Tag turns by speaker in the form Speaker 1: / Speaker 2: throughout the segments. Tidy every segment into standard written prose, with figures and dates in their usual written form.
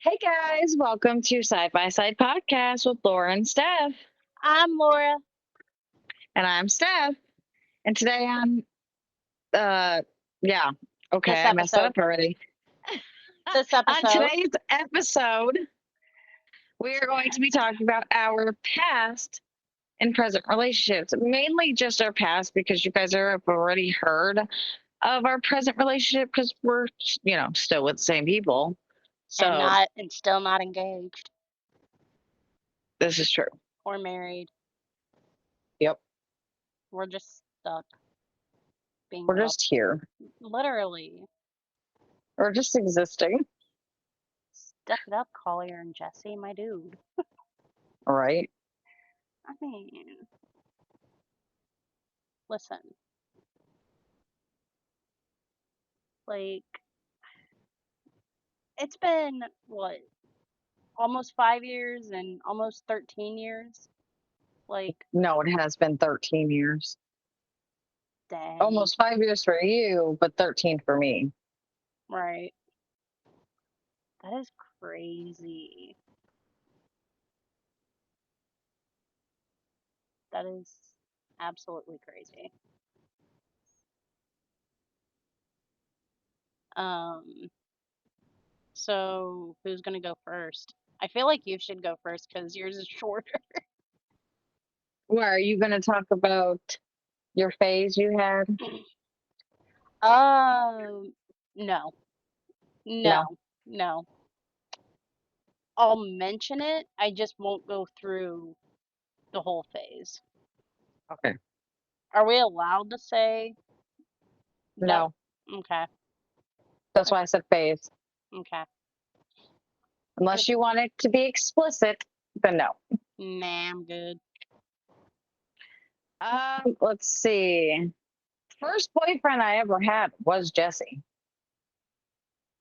Speaker 1: Hey guys, welcome to Side by Side Podcast with Laura and Steph.
Speaker 2: I'm Laura.
Speaker 1: And I'm Steph. And today uh yeah, okay,
Speaker 2: This
Speaker 1: I messed that
Speaker 2: episode.
Speaker 1: up already.
Speaker 2: This
Speaker 1: On
Speaker 2: episode.
Speaker 1: today's episode, we are going to be talking about our past and present relationships. Mainly just our past because you guys have already heard of our present relationship because we're still with the same people.
Speaker 2: And
Speaker 1: So
Speaker 2: not and still not engaged
Speaker 1: this is true.
Speaker 2: or married.
Speaker 1: Yep.
Speaker 2: We're just stuck being
Speaker 1: We're
Speaker 2: real.
Speaker 1: just here.
Speaker 2: Literally.
Speaker 1: We're just existing.
Speaker 2: Step it up, Collier and Jesse, my dude.
Speaker 1: All right.
Speaker 2: I mean, listen. Like, it's been, what, almost 5 years and almost 13 years? Like,
Speaker 1: No, it has been 13 years.
Speaker 2: dang.
Speaker 1: Almost 5 years for you, but 13 for me.
Speaker 2: Right. That is crazy. That is absolutely crazy. Um, so who's gonna go first? I feel like you should go first because yours is shorter.
Speaker 1: Where are you going to talk about your phase you had?
Speaker 2: Um, no,
Speaker 1: No.
Speaker 2: no, no. I'll mention it. I just won't go through the whole phase.
Speaker 1: Okay.
Speaker 2: Are we allowed to say no?
Speaker 1: No.
Speaker 2: Okay,
Speaker 1: That's why I said phase.
Speaker 2: okay.
Speaker 1: Unless you want it to be explicit, then no.
Speaker 2: Nah, I'm good.
Speaker 1: Let's see. First boyfriend I ever had was Jesse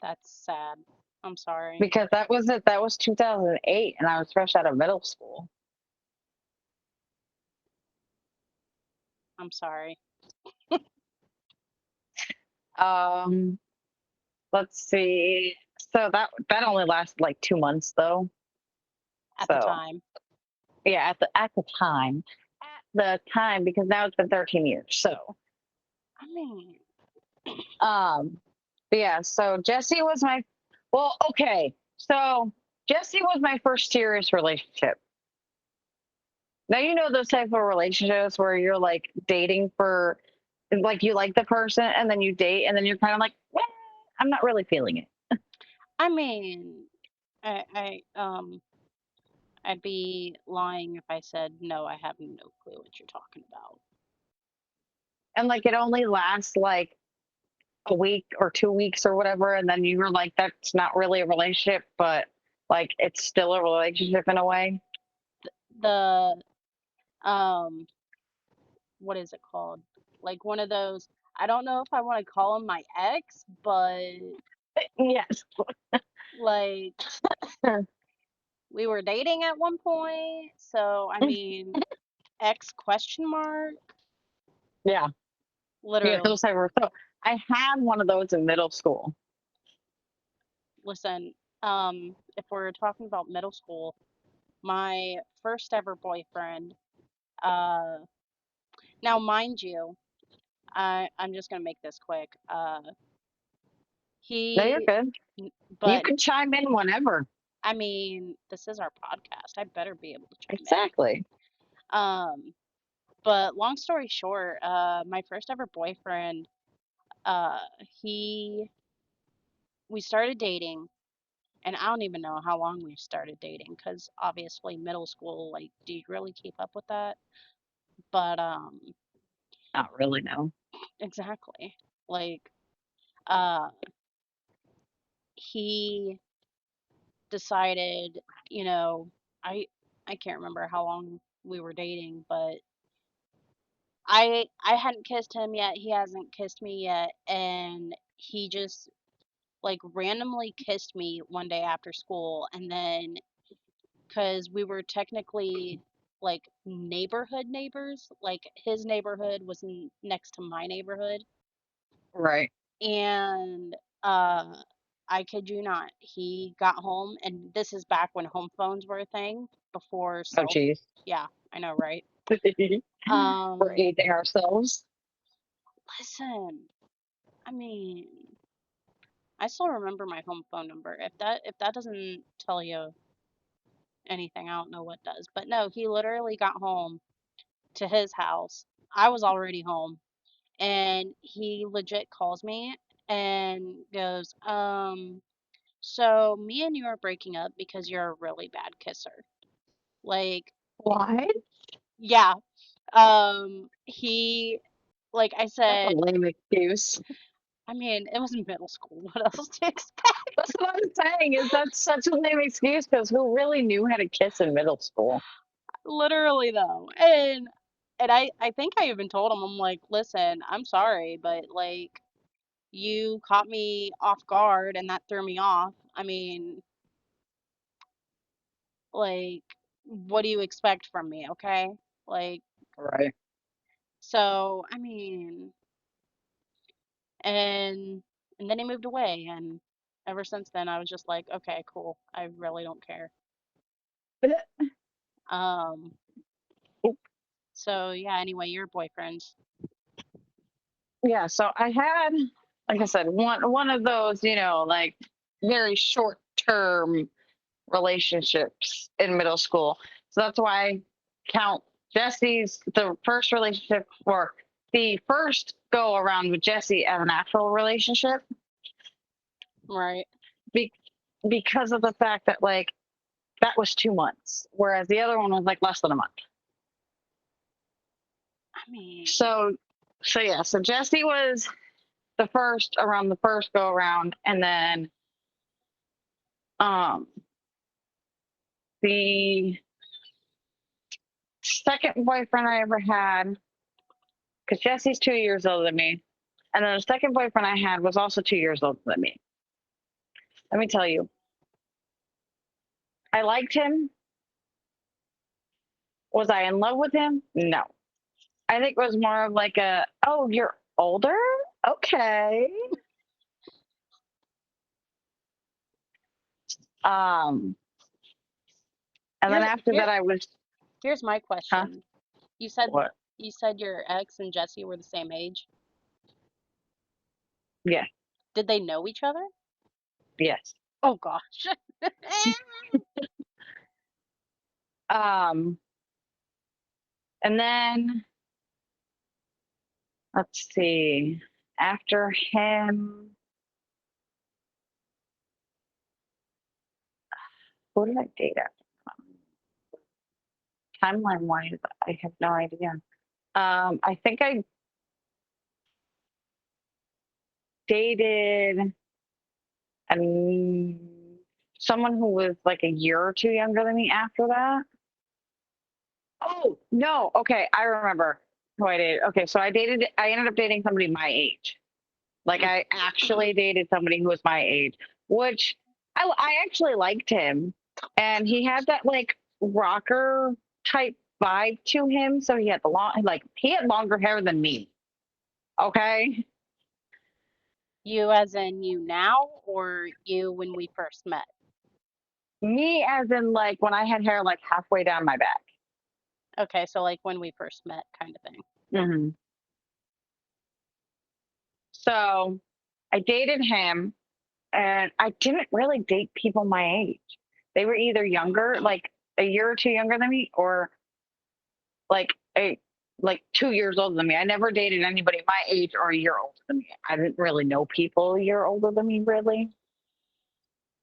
Speaker 2: That's sad. I'm sorry.
Speaker 1: because that was it. That was 2008, and I was fresh out of middle school.
Speaker 2: I'm sorry.
Speaker 1: Um, let's see. So that only lasted like 2 months though.
Speaker 2: At the
Speaker 1: So
Speaker 2: time.
Speaker 1: yeah, at the time because now it's been 13 years. So
Speaker 2: I mean,
Speaker 1: um but yeah, so Jesse was my well, okay. So Jesse was my first serious relationship. Now you know those type of relationships where you're like dating for like you like the person and then you date and then you're kind of like, well, I'm not really feeling it.
Speaker 2: I mean, I I'd be lying if I said no, I have no clue what you're talking about.
Speaker 1: And like it only lasts like a week or 2 weeks or whatever, and then you were like, that's not really a relationship, but like it's still a relationship in a way.
Speaker 2: The um what is it called? Like one of those, I don't know if I want to call him my ex, but
Speaker 1: Yes.
Speaker 2: like we were dating at one point, so I mean, ex question mark,
Speaker 1: Yeah. Yeah,
Speaker 2: literally.
Speaker 1: those type of so I had one of those in middle school.
Speaker 2: Listen, if we're talking about middle school, my first ever boyfriend, uh now mind you, I'm just gonna make this quick.
Speaker 1: No, you're
Speaker 2: He,
Speaker 1: good. You
Speaker 2: but
Speaker 1: can chime in whenever.
Speaker 2: I mean, this is our podcast. I better be able to chime in.
Speaker 1: Exactly.
Speaker 2: Um, but long story short, my first ever boyfriend, uh, he, we started dating, and I don't even know how long we started dating, because obviously middle school, like, do you really keep up with that? But,
Speaker 1: Not really, no.
Speaker 2: exactly. Like, uh, he decided, you know, I I can't remember how long we were dating, but I hadn't kissed him yet, he hasn't kissed me yet, and he just like randomly kissed me one day after school, and then because we were technically like neighborhood neighbors, like his neighborhood was next to my neighborhood,
Speaker 1: Right.
Speaker 2: and uh I kid you not. He got home, and this is back when home phones were a thing before
Speaker 1: Oh,
Speaker 2: cell.
Speaker 1: geez.
Speaker 2: Yeah, I know, right?
Speaker 1: We're
Speaker 2: Um,
Speaker 1: aging ourselves.
Speaker 2: listen, I mean, I still remember my home phone number. If that doesn't tell you anything, I don't know what does. But no, he literally got home to his house. I was already home, and he legit calls me and goes, so me and you are breaking up because you're a really bad kisser. Like,
Speaker 1: What?
Speaker 2: yeah. He, like I
Speaker 1: That's a
Speaker 2: said,
Speaker 1: lame excuse.
Speaker 2: I mean, it was middle school. What else do you expect?
Speaker 1: That's what I'm saying. Is that such a lame excuse? Because who really knew how to kiss in middle school?
Speaker 2: Literally though. And I think I even told him, I'm like, listen, I'm sorry, but like you caught me off guard and that threw me off. I mean, like, what do you expect from me, okay? Like,
Speaker 1: Right.
Speaker 2: so I mean, and and then he moved away, and ever since then I was just like, okay, cool. I really don't care. Um, so yeah, anyway, your boyfriend.
Speaker 1: Yeah. So I had, like I said, one of those, like very short term relationships in middle school. So that's why I count Jesse's the first relationship or the first go around with Jesse as an actual relationship
Speaker 2: Right.
Speaker 1: be, because of the fact that like that was 2 months, whereas the other one was like less than a month.
Speaker 2: I mean,
Speaker 1: So so Jesse was the first around the first go around, and then um the second boyfriend I ever had, because Jesse's 2 years older than me. And then the second boyfriend I had was also 2 years older than me. Let me tell you, I liked him. Was I in love with him? No. I think it was more of like oh, you're older? Okay. Um, and then
Speaker 2: here's
Speaker 1: after
Speaker 2: here
Speaker 1: that, I was,
Speaker 2: here's my
Speaker 1: huh?
Speaker 2: question. You said
Speaker 1: What?
Speaker 2: you said your ex and Jesse were the same age.
Speaker 1: Yeah,
Speaker 2: Did they know each other?
Speaker 1: yes.
Speaker 2: Oh gosh.
Speaker 1: Um, and then let's see. After him, who did I date after? Timeline wise, I have no idea. I think I dated and someone who was like a year or two younger than me after that. Oh no, okay, I remember who I dated. Okay, so I ended up dating somebody my age. Like I actually dated somebody who was my age, which I actually liked him, and he had that like rocker type vibe to him. So he had he had longer hair than me. Okay,
Speaker 2: You as in you now or you when we first met?
Speaker 1: me as in like when I had hair like halfway down my back.
Speaker 2: Okay, so like when we first met kind of thing.
Speaker 1: Hmm. So I dated him, and I didn't really date people my age. They were either younger, like a year or two younger than me, or like a like 2 years older than me. I never dated anybody my age or a year older than me. I didn't really know people a year older than me, really,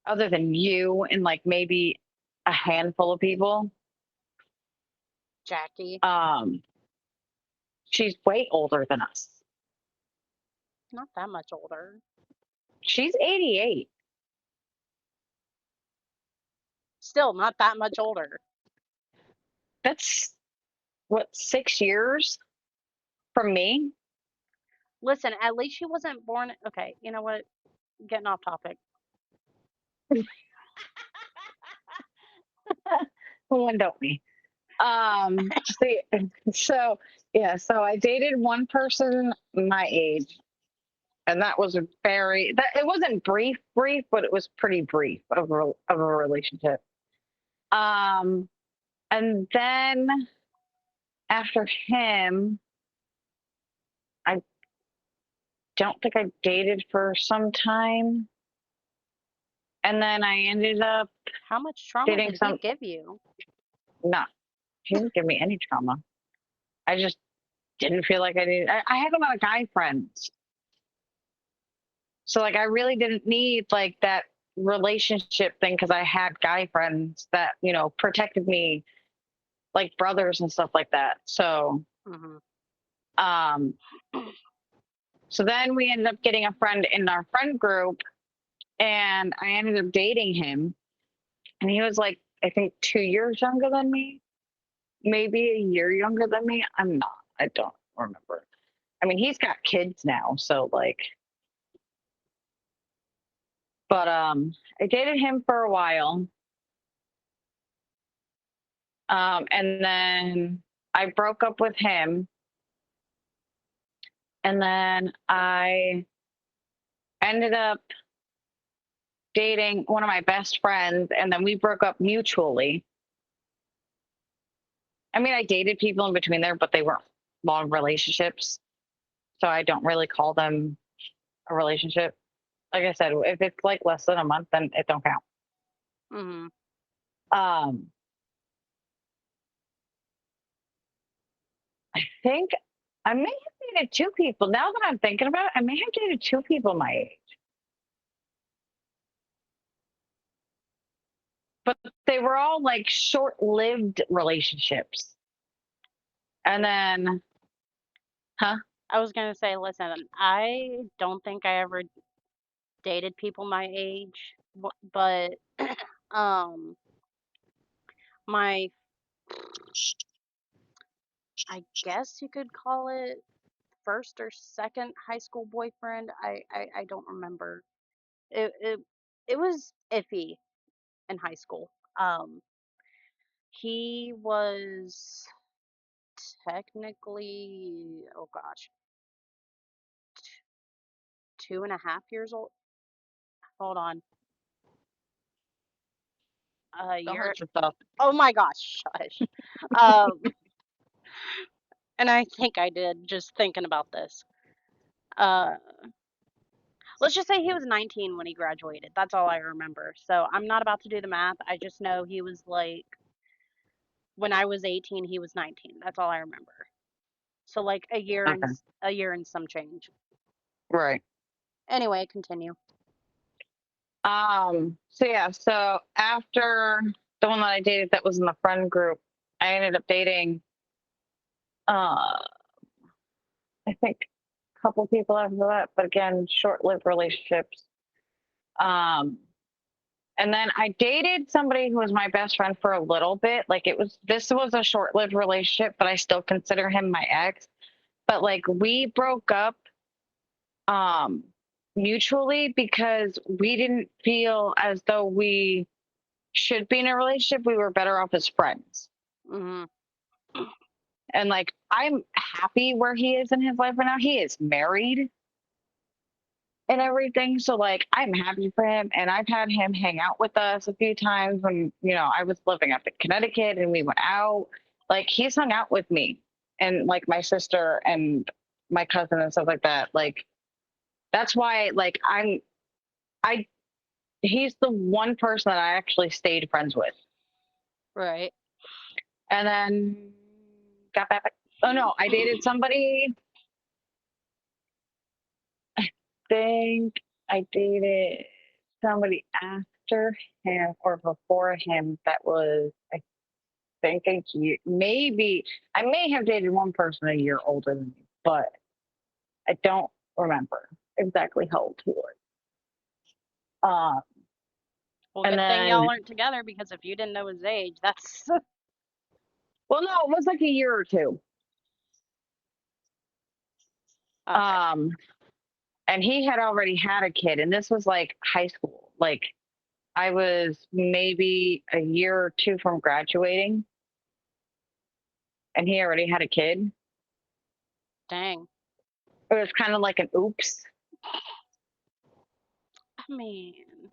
Speaker 1: other than you and like maybe a handful of people.
Speaker 2: Jackie,
Speaker 1: Um, she's way older than us.
Speaker 2: not that much older.
Speaker 1: She's 88.
Speaker 2: Still not that much older.
Speaker 1: That's what, 6 years from me.
Speaker 2: Listen, at least she wasn't born. Okay, you know what? Getting off topic.
Speaker 1: When don't we? So yeah, so I dated one person my age, And that was it wasn't brief, but it was pretty brief of a relationship. Um, and then after him, I don't think I dated for some time. And then I ended up
Speaker 2: How much trauma
Speaker 1: dating
Speaker 2: did he
Speaker 1: some,
Speaker 2: give you?
Speaker 1: no, he didn't give me any trauma. I just didn't feel like I needed, I had a lot of guy friends. So like I really didn't need like that relationship thing because I had guy friends that, protected me like brothers and stuff like that.
Speaker 2: Hmm.
Speaker 1: Um so then we ended up getting a friend in our friend group and I ended up dating him and he was like I think 2 years younger than me, maybe a year younger than me. I don't remember. I mean, he's got kids now, so like but I dated him for a while. And then I broke up with him. And then I ended up dating one of my best friends. And then we broke up mutually. I mean, I dated people in between there, but they weren't long relationships. So I don't really call them a relationship. Like I said, if it's like less than a month, then it don't count.
Speaker 2: Hmm.
Speaker 1: Um, I think I may have dated two people. Now that I'm thinking about it, I may have dated two people my age. But they were all like short-lived relationships. And then, huh?
Speaker 2: I was gonna say, listen, I don't think I ever dated people my age, but um, my, I guess you could call it first or second high school boyfriend. I don't remember. It was iffy in high school. He was technically, oh gosh, 2.5 years old. Hold on, a
Speaker 1: Don't
Speaker 2: year.
Speaker 1: hurt yourself.
Speaker 2: Oh my gosh, shush. Um, and I think I did just thinking about this. Uh, let's just say he was 19 when he graduated. That's all I remember. So I'm not about to do the math. I just know he was like when I was 18, he was 19. That's all I remember. So like
Speaker 1: Okay.
Speaker 2: a year and some change.
Speaker 1: Right.
Speaker 2: Anyway, continue.
Speaker 1: So yeah, so after the one that I dated that was in the friend group, I ended up dating uh I think a couple people after that, but again, short-lived relationships. Um and then I dated somebody who was my best friend for a little bit. Like this was a short-lived relationship, but I still consider him my ex. But like we broke up um mutually because we didn't feel as though we should be in a relationship. We were better off as friends.
Speaker 2: Hmm.
Speaker 1: And like I'm happy where he is in his life right now. He is married and everything. So like I'm happy for him. And I've had him hang out with us a few times when, I was living up in Connecticut and we went out. Like he's hung out with me and like my sister and my cousin and stuff like that. Like that's why like I he's the one person that I actually stayed friends with.
Speaker 2: Right.
Speaker 1: And then got back. Oh no, I dated somebody. Think I dated somebody after him or before him that was, I think, a year. Maybe I may have dated one person a year older than me, but I don't remember exactly how old he was. Um,
Speaker 2: Well,
Speaker 1: and
Speaker 2: good thing y'all
Speaker 1: then,
Speaker 2: aren't together because if you didn't know his age, that's
Speaker 1: well, no, it was like a year or two.
Speaker 2: okay.
Speaker 1: Um, and he had already had a kid, and this was like high school. Like I was maybe a year or two from graduating, and he already had a kid.
Speaker 2: Dang.
Speaker 1: It was kind of like an oops.
Speaker 2: I mean,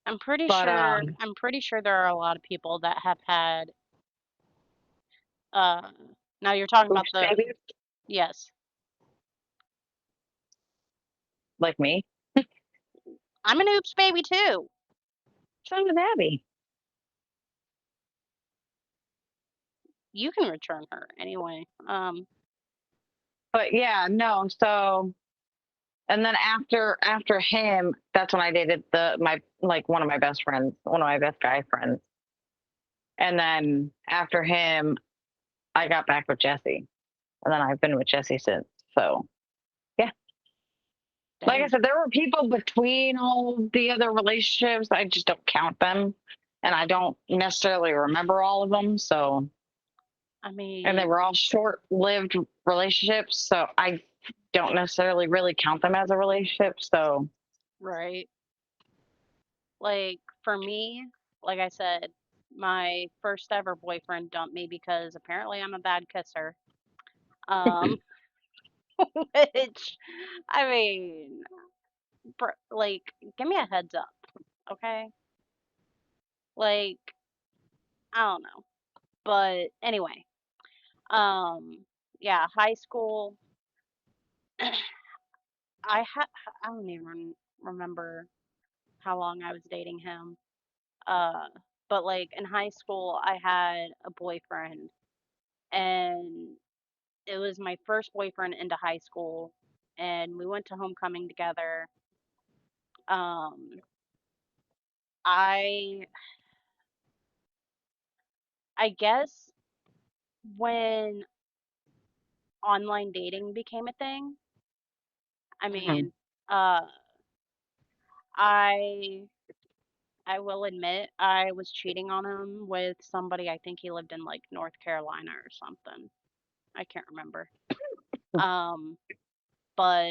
Speaker 2: I'm pretty
Speaker 1: But
Speaker 2: sure I'm pretty sure there are a lot of people that have had uh now you're talking about
Speaker 1: oops,
Speaker 2: the
Speaker 1: baby,
Speaker 2: yes.
Speaker 1: like me.
Speaker 2: I'm an oops baby too.
Speaker 1: So was Abby.
Speaker 2: You can return her anyway.
Speaker 1: But yeah, no. So and then after him, that's when I dated the my like one of my best friends, one of my best guy friends. And then after him, I got back with Jesse, and then I've been with Jesse since. So yeah, like I
Speaker 2: Dang.
Speaker 1: said, there were people between all the other relationships. I just don't count them, and I don't necessarily remember all of them. So,
Speaker 2: I
Speaker 1: and they were
Speaker 2: mean,
Speaker 1: all short-lived relationships. So I don't necessarily really count them as a relationship. So,
Speaker 2: right. Like for me, like I said, my first ever boyfriend dumped me because apparently I'm a bad kisser. Um, which I mean, like give me a heads up, okay? Like I don't know. But anyway, um yeah, high school I don't even remember how long I was dating him. Uh but like in high school I had a boyfriend and it was my first boyfriend into high school and we went to homecoming together. Um I I guess when online dating became a thing, I
Speaker 1: mhm.
Speaker 2: mean, uh I I will admit I was cheating on him with somebody. I think he lived in like North Carolina or something. I can't remember. Um, but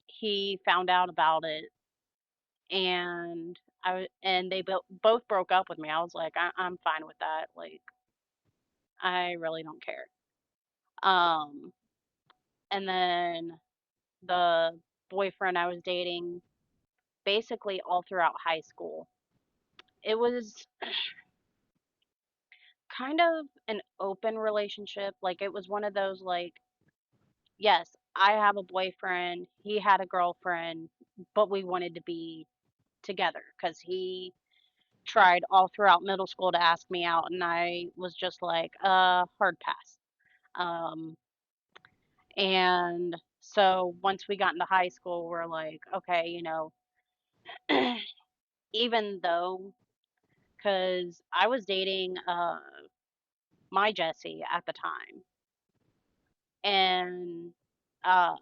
Speaker 2: he found out about it and and they both broke up with me. I was like, I'm fine with that. Like, I really don't care. Um, and then the boyfriend I was dating basically all throughout high school. It was kind of an open relationship. Like it was one of those like yes, I have a boyfriend, he had a girlfriend, but we wanted to be together because he tried all throughout middle school to ask me out, and I was just like, hard pass. Um, and so once we got into high school, we're like, okay, even though, because I was dating my Jesse at the time, and uh,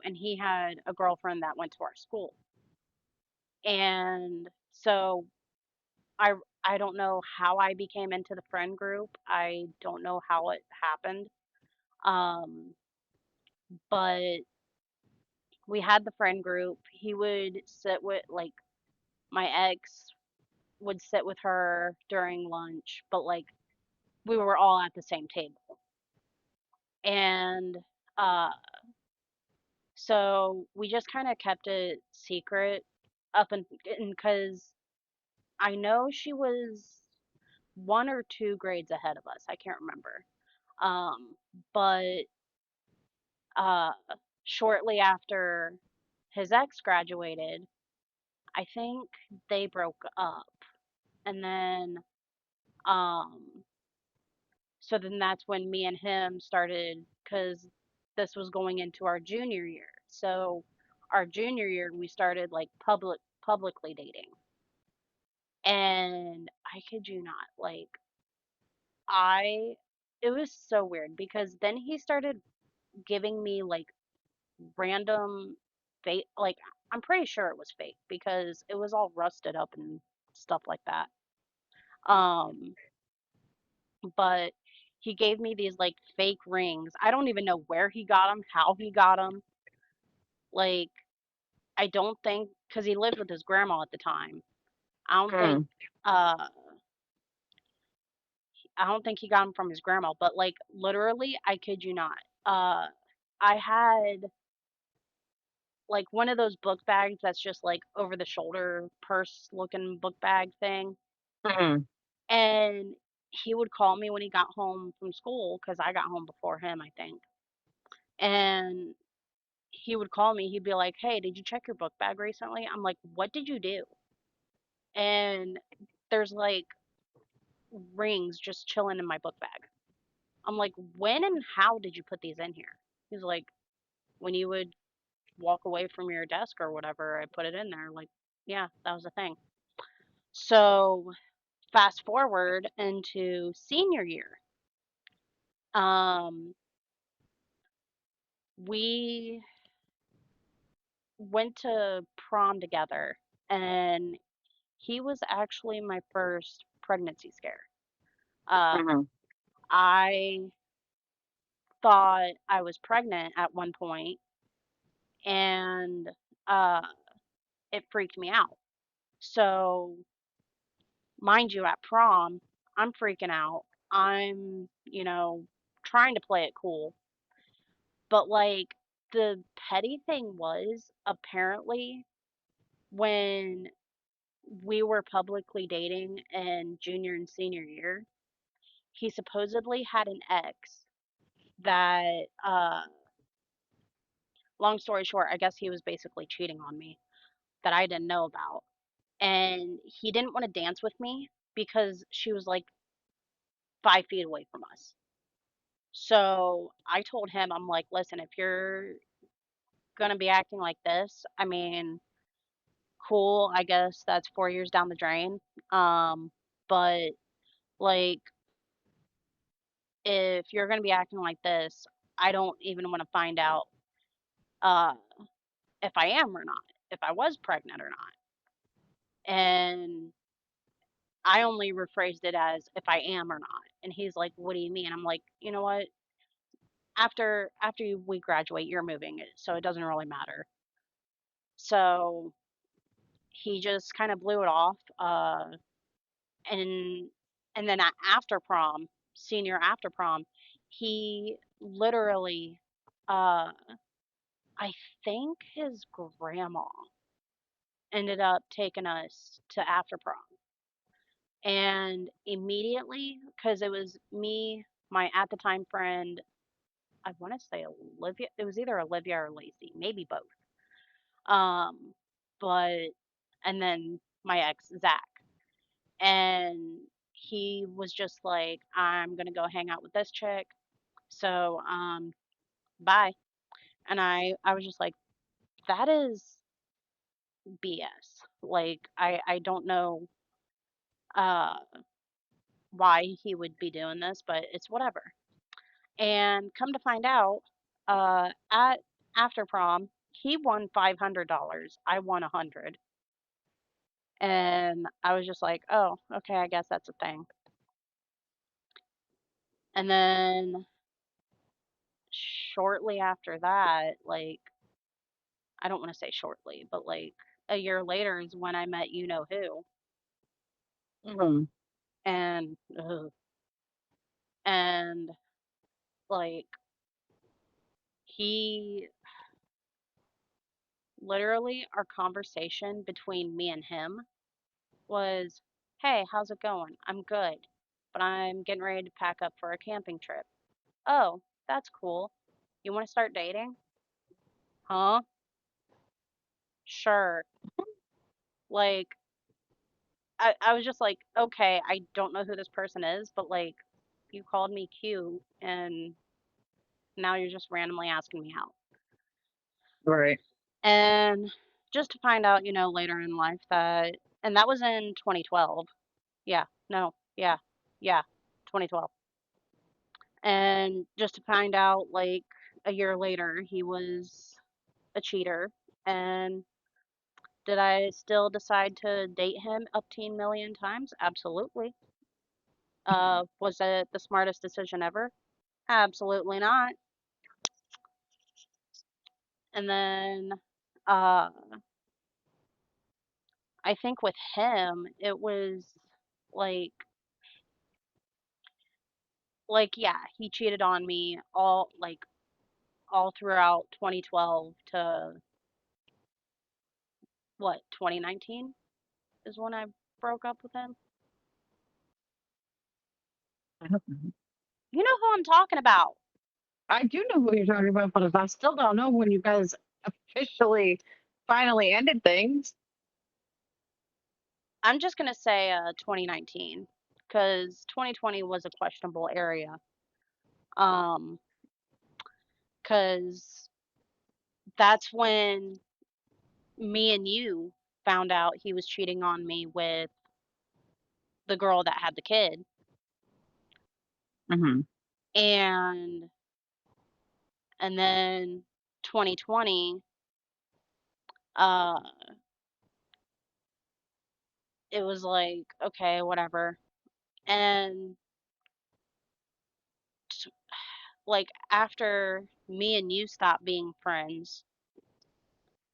Speaker 2: and he had a girlfriend that went to our school. And so I I don't know how I became into the friend group. I don't know how it happened. Um, but we had the friend group. He would sit with like my ex would sit with her during lunch, but like we were all at the same table. And uh so we just kind of kept it secret up and because I know she was 1 or 2 grades ahead of us. I can't remember. Um, but uh, shortly after his ex graduated, I think they broke up. And then, um, so then that's when me and him started, because this was going into our junior year. So our junior year, we started like publicly dating. And I kid you not, like I, it was so weird because then he started giving me like random fake like I'm pretty sure it was fake because it was all rusted up and stuff like that. Um, but he gave me these like fake rings. I don't even know where he got them, how he got them. Like I don't think because he lived with his grandma at the time. I don't think
Speaker 1: Mm.
Speaker 2: uh I don't think he got them from his grandma, but like literally, I kid you not. I had like one of those book bags that's just like over the shoulder purse looking book bag thing.
Speaker 1: Mhm.
Speaker 2: And he would call me when he got home from school because I got home before him, I think. And he would call me. He'd be like, "Hey, did you check your book bag recently?" I'm like, "What did you do?" And there's like rings just chilling in my book bag. I'm like, "When and how did you put these in here?" He's like, "When you would walk away from your desk or whatever, I put it in there." Like, yeah, that was the thing. So fast forward into senior year. Um, we went to prom together, and he was actually my first pregnancy scare. Uh,
Speaker 1: Mhm.
Speaker 2: I thought I was pregnant at one point, and uh, it freaked me out. So, mind you, at prom, I'm freaking out. I'm, trying to play it cool. But, like, the petty thing was apparently when we were publicly dating in junior and senior year, he supposedly had an ex that, long story short, I guess he was basically cheating on me that I didn't know about. And he didn't want to dance with me because she was like 5 feet away from us. So I told him, I'm like, listen, if you're going to be acting like this, I mean, cool. I guess that's 4 years down the drain. But like, if you're going to be acting like this, I don't even want to find out uh, if I am or not, if I was pregnant or not. And I only rephrased it as if I am or not. And he's like, "What do you mean?" I'm like, "You know what? We graduate, you're moving it, so it doesn't really matter." So he just kind of blew it off. And then after prom, senior after prom, he literally, uh, I think his grandma ended up taking us to after prom. And immediately, because it was me, my at the time friend, I want to say Olivia, it was either Olivia or Lacey, maybe both. Um, but, and then my ex, Zach. And he was just like, "I'm going to go hang out with this chick. So, bye." And I was just like, that is BS. Like, I don't know, uh, why he would be doing this, but it's whatever. And come to find out, at after prom, he won $500. I won 100. And I was just like, "Oh, okay, I guess that's a thing." And then shortly after that, like I don't want to say shortly, but like a year later is when I met you know who.
Speaker 1: Mhm.
Speaker 2: And ugh, and like he literally our conversation between me and him was, "Hey, how's it going? I'm good, but I'm getting ready to pack up for a camping trip." "Oh, that's cool. You want to start dating?" "Huh? Sure." Like I was just like, "Okay, I don't know who this person is, but like you called me cute and now you're just randomly asking me out."
Speaker 1: Right.
Speaker 2: And just to find out, later in life that, and that was in 2012. Yeah, no, yeah, 2012. And just to find out, like, a year later, he was a cheater. And did I still decide to date him up teen million times? Absolutely. Was it the smartest decision ever? Absolutely not. And then, uh, I think with him, it was like, yeah, he cheated on me all throughout 2012 to what, 2019 is when I broke up with him.
Speaker 1: I don't know.
Speaker 2: You know who I'm talking about.
Speaker 1: I do know who you're talking about, but I still don't know when you guys officially finally ended things.
Speaker 2: I'm just gonna say 2019 because 2020 was a questionable area. Um, because that's when me and you found out he was cheating on me with the girl that had the kid,
Speaker 1: Hmm.
Speaker 2: and then 2020, uh, it was like okay, whatever, and t- like after me and you stopped being friends,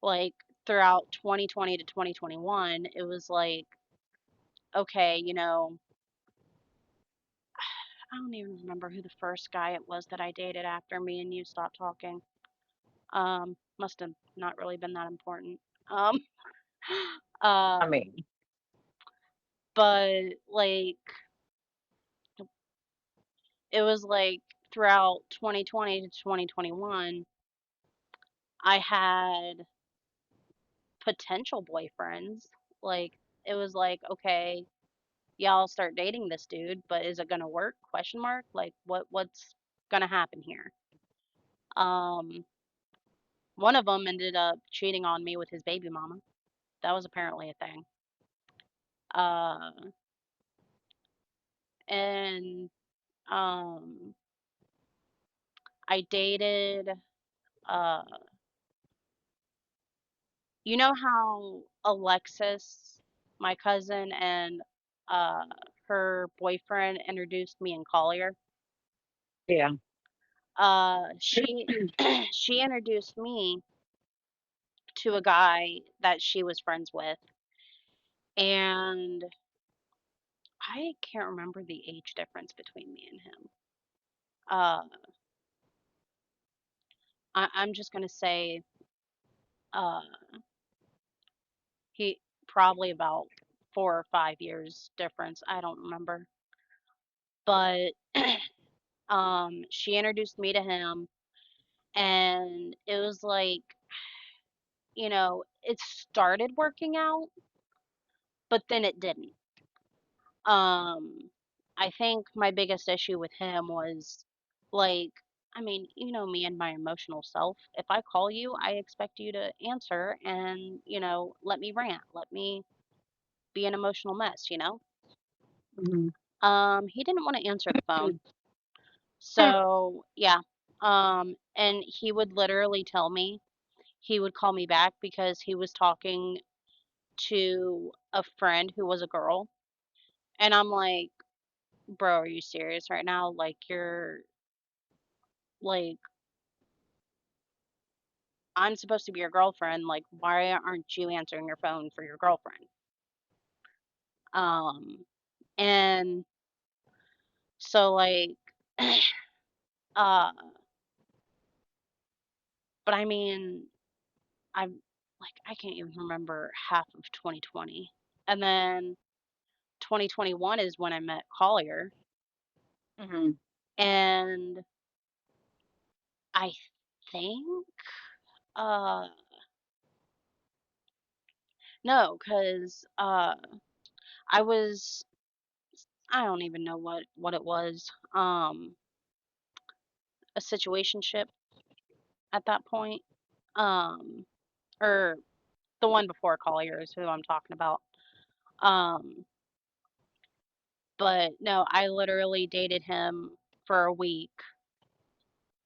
Speaker 2: like throughout 2020 to 2021, it was like okay, I don't even remember who the first guy it was that I dated after me and you stopped talking. Must have not really been that important. Um,
Speaker 1: I
Speaker 2: uh,
Speaker 1: mean,
Speaker 2: but like it was like throughout 2020 to 2021, I had potential boyfriends. Like it was like, okay, yeah, I'll start dating this dude, but is it gonna work? Question mark. Like what's gonna happen here? Um, one of them ended up cheating on me with his baby mama. That was apparently a thing. Uh, and um, I dated. Uh, you know how Alexis, my cousin, and uh, her boyfriend introduced me in Collier.
Speaker 1: yeah.
Speaker 2: She she introduced me to a guy that she was friends with, and I can't remember the age difference between me and him. Uh, I'm just gonna say uh, he probably about 4 or 5 years difference. I don't remember, but she introduced me to him, and it was like it started working out, but then it didn't. Um, I think my biggest issue with him was like, I mean, you know me and my emotional self. If I call you, I expect you to answer and, let me rant, let me be an emotional mess.
Speaker 1: Hmm.
Speaker 2: He didn't want to answer the phone. So, yeah. And he would literally tell me he would call me back because he was talking to a friend who was a girl. And I'm like, bro, are you serious right now? Like, you're like, I'm supposed to be your girlfriend. Like, why aren't you answering your phone for your girlfriend? Um, and so, like, uh, but I mean, I'm like, I can't even remember half of 2020. And then 2021 is when I met Collier.
Speaker 1: Hmm.
Speaker 2: And I think, uh, no, because I was I don't even know what it was. A situationship at that point. Um, or the one before Collier is who I'm talking about. Um, but no, I literally dated him for a week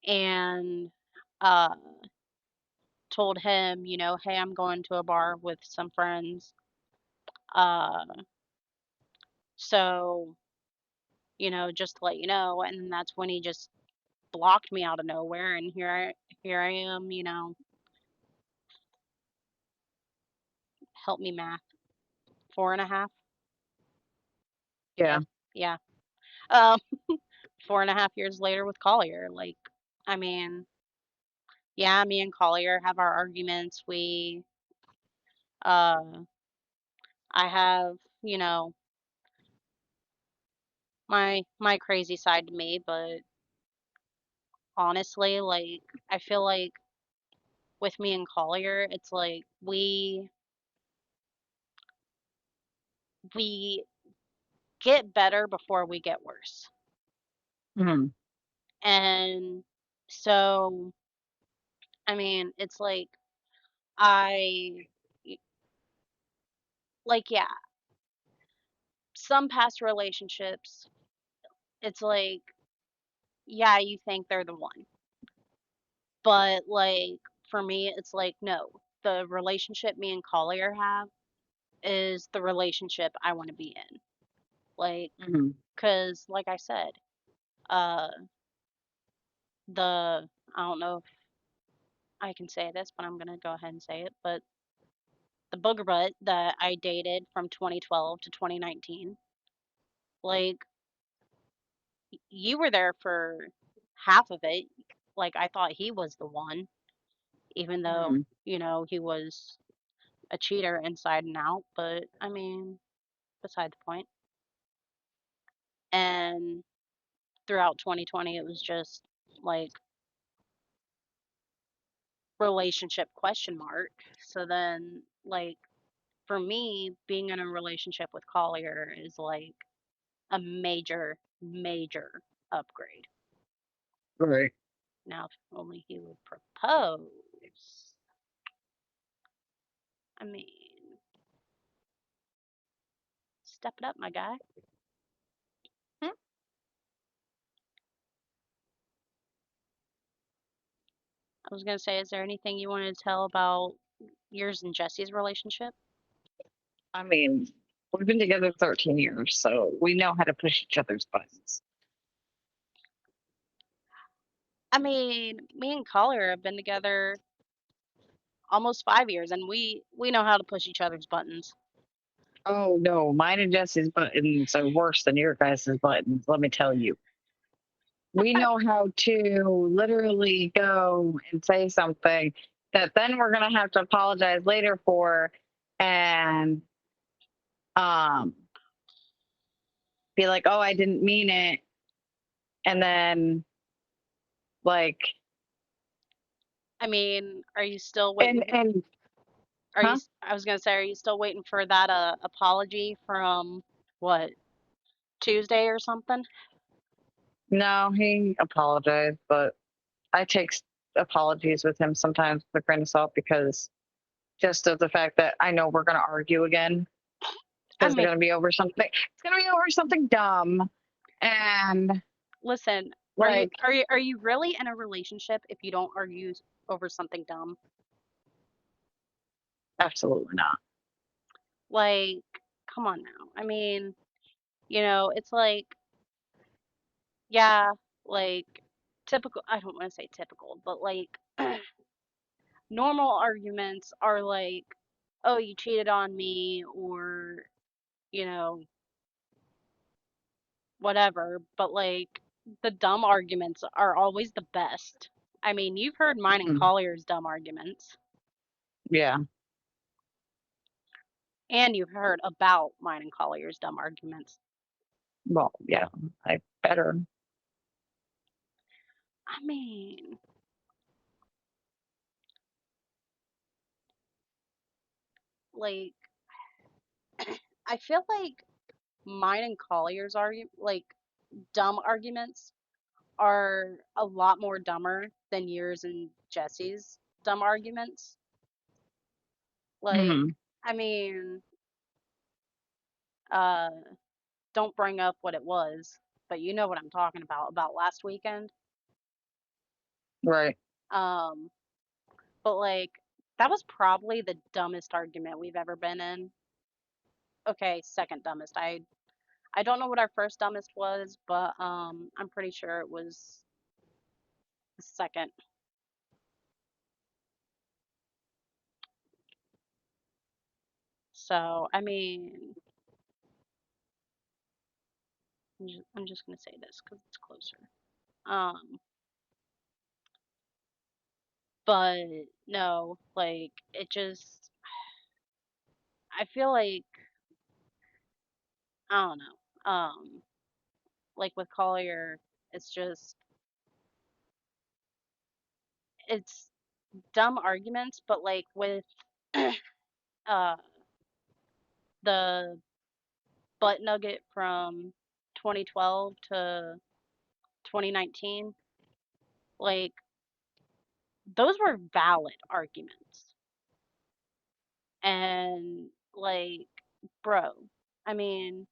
Speaker 2: and uh told him, hey, I'm going to a bar with some friends. Uh, so, just to let you know, and that's when he just blocked me out of nowhere and here I am, help me math. 4.5.
Speaker 1: Yeah.
Speaker 2: Yep. Yeah. Um, 4.5 years later with Collier. Like, I mean, Yeah, me and Collier have our arguments. Uh, I have, you know, my crazy side to me, but honestly, like, I feel like with me and Collier, it's like we get better before we get worse.
Speaker 1: Mhm.
Speaker 2: And so, I mean, it's like I y- yeah, some past relationships, it's like, yeah, you think they're the one. But like for me, it's like, no, the relationship me and Collier have is the relationship I want to be in. Like,
Speaker 1: Mhm.
Speaker 2: cause like I said, uh, I don't know if I can say this, but I'm gonna go ahead and say it. But the booger butt that I dated from 2012 to 2019, like, you were there for half of it. Like, I thought he was the one, even though,
Speaker 1: Mhm.
Speaker 2: he was a cheater inside and out. But I mean, beside the point. And throughout 2020, it was just like relationship question mark. So then, like, for me, being in a relationship with Collier is like a major, major upgrade.
Speaker 1: Right.
Speaker 2: Now, if only he would propose. I mean, step it up, my guy.
Speaker 1: Hmm.
Speaker 2: I was gonna say, is there anything you wanted to tell about yours and Jesse's relationship?
Speaker 1: I mean, we've been together 13 years, so we know how to push each other's buttons.
Speaker 2: I mean, me and Collier have been together almost 5 years, and we know how to push each other's buttons.
Speaker 1: Oh no, mine and Jesse's buttons are worse than your guys' buttons, let me tell you. We know how to literally go and say something that then we're gonna have to apologize later for and um be like, oh, I didn't mean it. And then like
Speaker 2: I mean, are you still
Speaker 1: and
Speaker 2: waiting?
Speaker 1: and huh?
Speaker 2: I was gonna say, are you still waiting for that apology from what, Tuesday or something?
Speaker 1: No, he apologized, but I take apologies with him sometimes with a grain of salt because just of the fact that I know we're gonna argue again
Speaker 2: I
Speaker 1: because they're
Speaker 2: mean,
Speaker 1: gonna be over something. It's gonna be over something dumb, and
Speaker 2: listen,
Speaker 1: like
Speaker 2: are you really in a relationship if you don't argue over something dumb?
Speaker 1: absolutely not.
Speaker 2: Like, come on now. I mean, it's like, yeah, like typical, I don't want to say typical, but like normal arguments are like, oh, you cheated on me, or, you know, whatever. But like the dumb arguments are always the best. I mean, you've heard mine and
Speaker 1: Mhm.
Speaker 2: Collier's dumb arguments,
Speaker 1: Yeah.
Speaker 2: and you've heard about mine and Collier's dumb arguments.
Speaker 1: Well, yeah. I better.
Speaker 2: I mean, like, I feel like mine and Collier's dumb arguments are a lot more dumber than yours and Jesse's dumb arguments. Like,
Speaker 1: Hmm.
Speaker 2: I mean, uh, don't bring up what it was, but you know what I'm talking about last weekend.
Speaker 1: Right.
Speaker 2: Um, but like that was probably the dumbest argument we've ever been in. Okay, second dumbest. I don't know what our first dumbest was, but I'm pretty sure it was the second. So, I mean, I'm just gonna say this because it's closer. Um, But no, like it just I feel like I don't know. Like with Collier, it's just it's dumb arguments, but like with uh the butt nugget from 2012 to 2019, like those were valid arguments. And like, bro, I mean,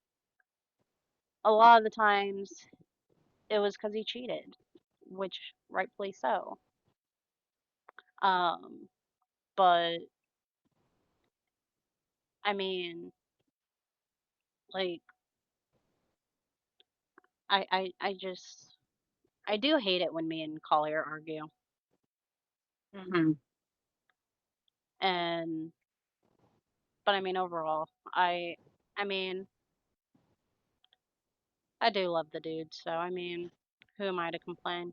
Speaker 2: a lot of the times it was because he cheated, which rightfully so. Um, but I mean, like, I just, I do hate it when me and Collier argue.
Speaker 1: Hmm.
Speaker 2: And, but I mean, overall, I mean, I do love the dude, so I mean, who am I to complain?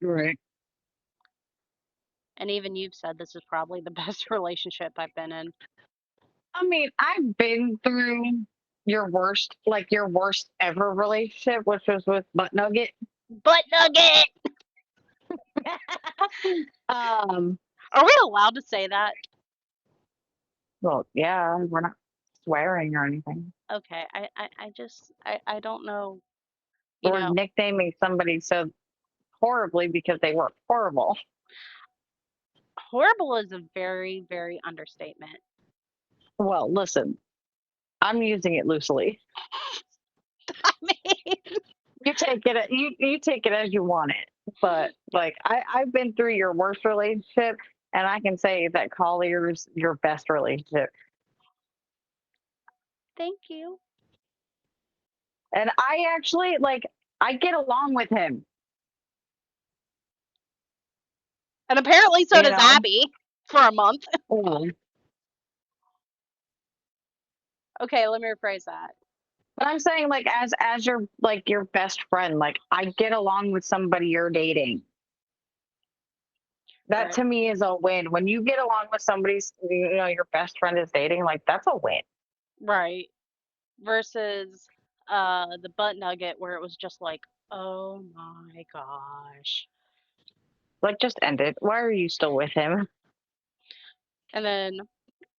Speaker 1: Right.
Speaker 2: And even you've said this is probably the best relationship I've been in.
Speaker 1: I mean, I've been through your worst ever relationship, which was with Butt Nugget.
Speaker 2: Butt nugget!
Speaker 1: um,
Speaker 2: Are we allowed to say that?
Speaker 1: well, yeah, we're not swearing or anything.
Speaker 2: Okay, I just, I don't know, you
Speaker 1: We're
Speaker 2: know,
Speaker 1: nicknaming somebody so horribly because they were horrible.
Speaker 2: horrible is a very, very understatement.
Speaker 1: Well, listen, I'm using it loosely.
Speaker 2: I mean,
Speaker 1: You take it as you want it. But like I've been through your worst relationship, and I can say that Collier's your best relationship.
Speaker 2: thank you.
Speaker 1: And I actually I get along with him,
Speaker 2: And apparently so
Speaker 1: you
Speaker 2: does
Speaker 1: know.
Speaker 2: Abby for a month.
Speaker 1: Well,
Speaker 2: Okay, let me rephrase that.
Speaker 1: but I'm saying as your best friend, like I get along with somebody you're dating. That
Speaker 2: Right.
Speaker 1: to me is a win. When you get along with somebody's your best friend is dating, like that's a win.
Speaker 2: Right. Versus the butt nugget where it was just like, oh my gosh.
Speaker 1: Like just end it. Why are you still with him?
Speaker 2: And then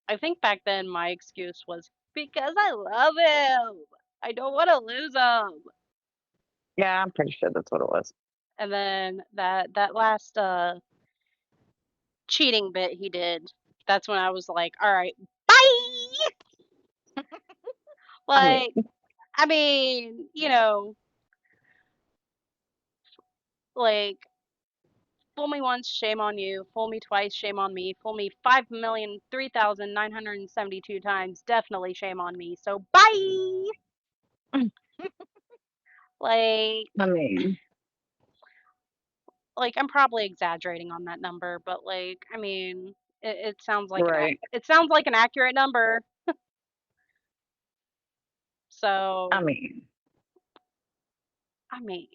Speaker 2: I think back then my excuse was because I love him. I don't want to lose him.
Speaker 1: Yeah, I'm pretty sure that's what it was.
Speaker 2: And then that last cheating bit he did, that's when I was like, all right, bye.
Speaker 1: I mean,
Speaker 2: Like, I mean, like fool me once, shame on you. Fool me twice, shame on me. Fool me 5,003,972 times, definitely shame on me. So bye. Like,
Speaker 1: I mean,
Speaker 2: I'm probably exaggerating on that number, but like, I mean, it sounds like
Speaker 1: right.
Speaker 2: it sounds like an accurate number.
Speaker 1: I
Speaker 2: So,
Speaker 1: mean,
Speaker 2: I mean,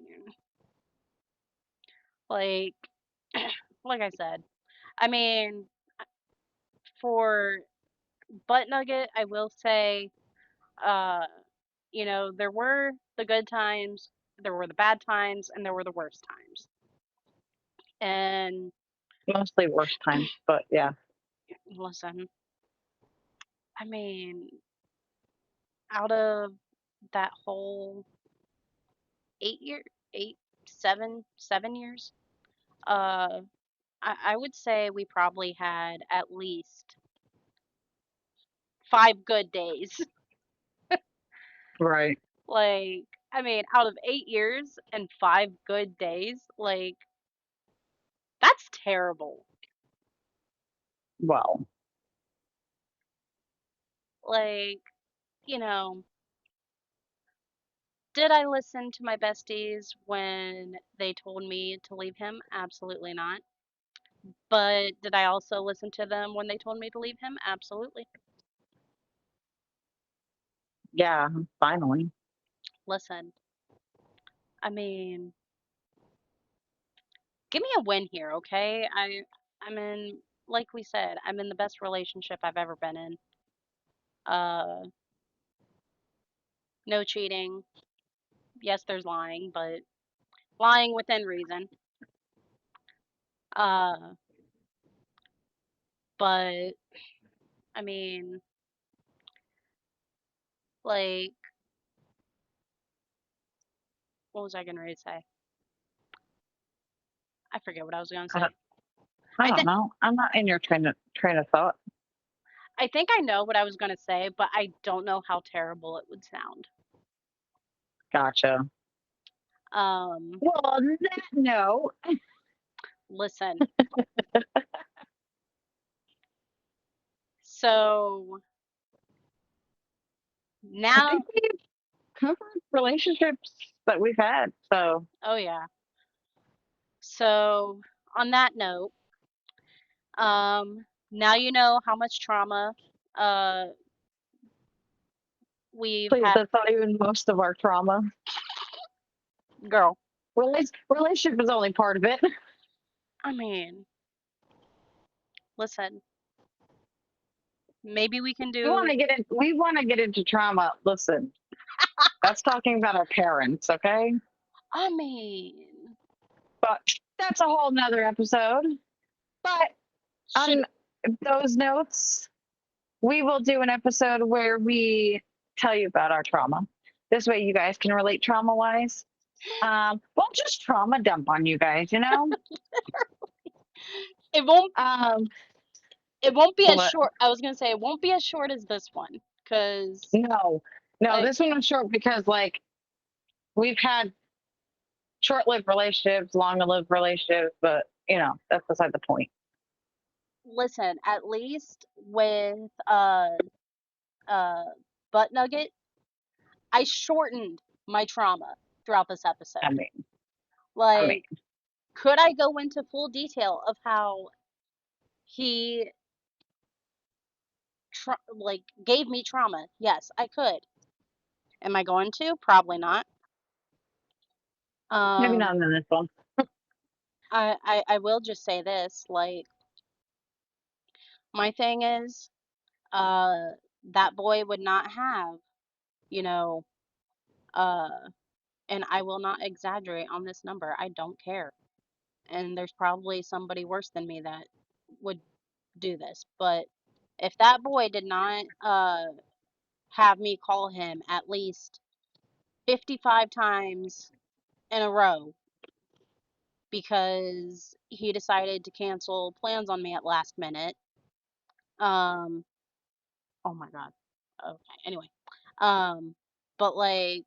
Speaker 2: like, like I said, I mean, for butt nugget, I will say, uh, there were the good times, there were the bad times, and there were the worst times. And
Speaker 1: mostly worst times, but yeah.
Speaker 2: listen, I mean, out of that whole 8 year, eight, 7 years, uh, I would say we probably had at least 5 good days.
Speaker 1: Right.
Speaker 2: Like, I mean, out of 8 years and 5 good days, like, that's terrible.
Speaker 1: Well,
Speaker 2: Like, you know, did I listen to my besties when they told me to leave him? Absolutely not. But did I also listen to them when they told me to leave him? Absolutely.
Speaker 1: yeah, finally.
Speaker 2: Listen, I mean, give me a win here, okay? I'm in, like we said, I'm in the best relationship I've ever been in. Uh, no cheating. Yes, there's lying, but lying within reason. Uh, but I mean, like, what was I gonna say? I forget what I was gonna
Speaker 1: I
Speaker 2: say.
Speaker 1: don't, I
Speaker 2: I
Speaker 1: don't
Speaker 2: think
Speaker 1: know. I'm not in your train of thought.
Speaker 2: I think I know what I was gonna say, but I don't know how terrible it would sound.
Speaker 1: Gotcha.
Speaker 2: Um,
Speaker 1: Well, no.
Speaker 2: listen. So
Speaker 1: I
Speaker 2: now,
Speaker 1: think we've covered relationships that we've had. So
Speaker 2: oh yeah. So on that note, now you know how much trauma uh we've
Speaker 1: please,
Speaker 2: had.
Speaker 1: that's not even most of our trauma.
Speaker 2: Girl,
Speaker 1: Relationship is only part of it.
Speaker 2: I mean, listen, maybe we can do.
Speaker 1: We want to get into trauma. Listen, that's talking about our parents, okay?
Speaker 2: I mean,
Speaker 1: But that's a whole nother episode. But
Speaker 2: should
Speaker 1: on those notes, we will do an episode where we tell you about our trauma. This way you guys can relate trauma wise. We'll just trauma dump on you guys, you know?
Speaker 2: it won't
Speaker 1: Um,
Speaker 2: it won't be as
Speaker 1: but
Speaker 2: short. I was gonna say it won't be as short as this one, cause
Speaker 1: no, no,
Speaker 2: like
Speaker 1: this one was short because like we've had short-lived relationships, long-lived relationships, but you know that's beside the point.
Speaker 2: listen, at least with uh butt nugget, I shortened my trauma throughout this
Speaker 1: I
Speaker 2: episode.
Speaker 1: mean, I mean,
Speaker 2: Like, could I go into full detail of how he like gave me trauma? Yes, I could. Am I going to? Probably not.
Speaker 1: maybe
Speaker 2: Um,
Speaker 1: not in this one.
Speaker 2: I will just say this, like, my thing is, uh, that boy would not have, you know, uh, and I will not exaggerate on this number. I don't care. And there's probably somebody worse than me that would do this. But if that boy did not have me call him at least 55 times in a row because he decided to cancel plans on me at last minute. Um, oh my God. Okay, anyway. Um, but like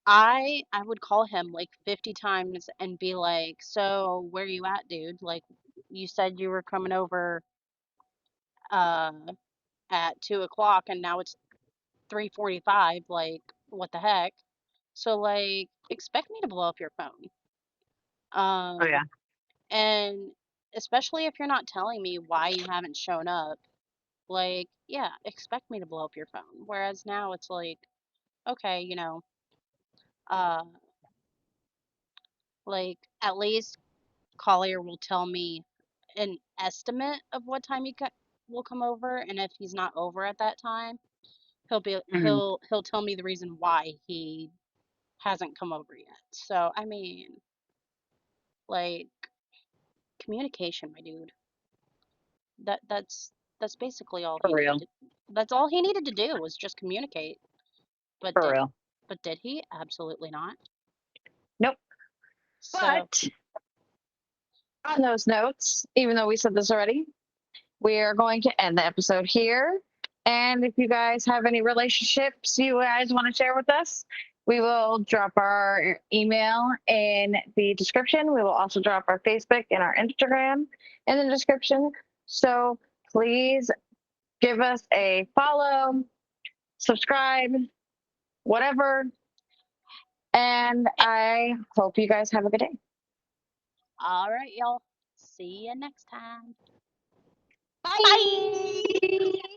Speaker 2: I would call him like 50 times and be like, "So, where you at, dude? Like you said you were coming over uh at 2 o'clock and now it's 3:45. Like, what the heck?" So like expect me to blow up your phone.
Speaker 1: Oh yeah,
Speaker 2: And especially if you're not telling me why you haven't shown up, like, yeah, expect me to blow up your phone. Whereas now it's like, okay, uh like at least Collier will tell me an estimate of what time will come over, and if he's not over at that time,
Speaker 1: hmm,
Speaker 2: he'll tell me the reason why he hasn't come over yet. So, I mean, like communication, my dude. That's basically all
Speaker 1: for
Speaker 2: he needed
Speaker 1: real,
Speaker 2: to that's all he needed to do was just communicate. But
Speaker 1: for
Speaker 2: did
Speaker 1: real.
Speaker 2: but did he? Absolutely not.
Speaker 1: Nope.
Speaker 2: So,
Speaker 1: But on those notes, even though we said this already, we are going to end the episode here. And if you guys have any relationships you guys want to share with us, we will drop our email in the description. We will also drop our Facebook and our Instagram in the description. So please give us a follow, subscribe, whatever. And
Speaker 2: eh,
Speaker 1: I hope you guys have a good day.
Speaker 2: all right, y'all. See you next time. Bye.
Speaker 1: Bye.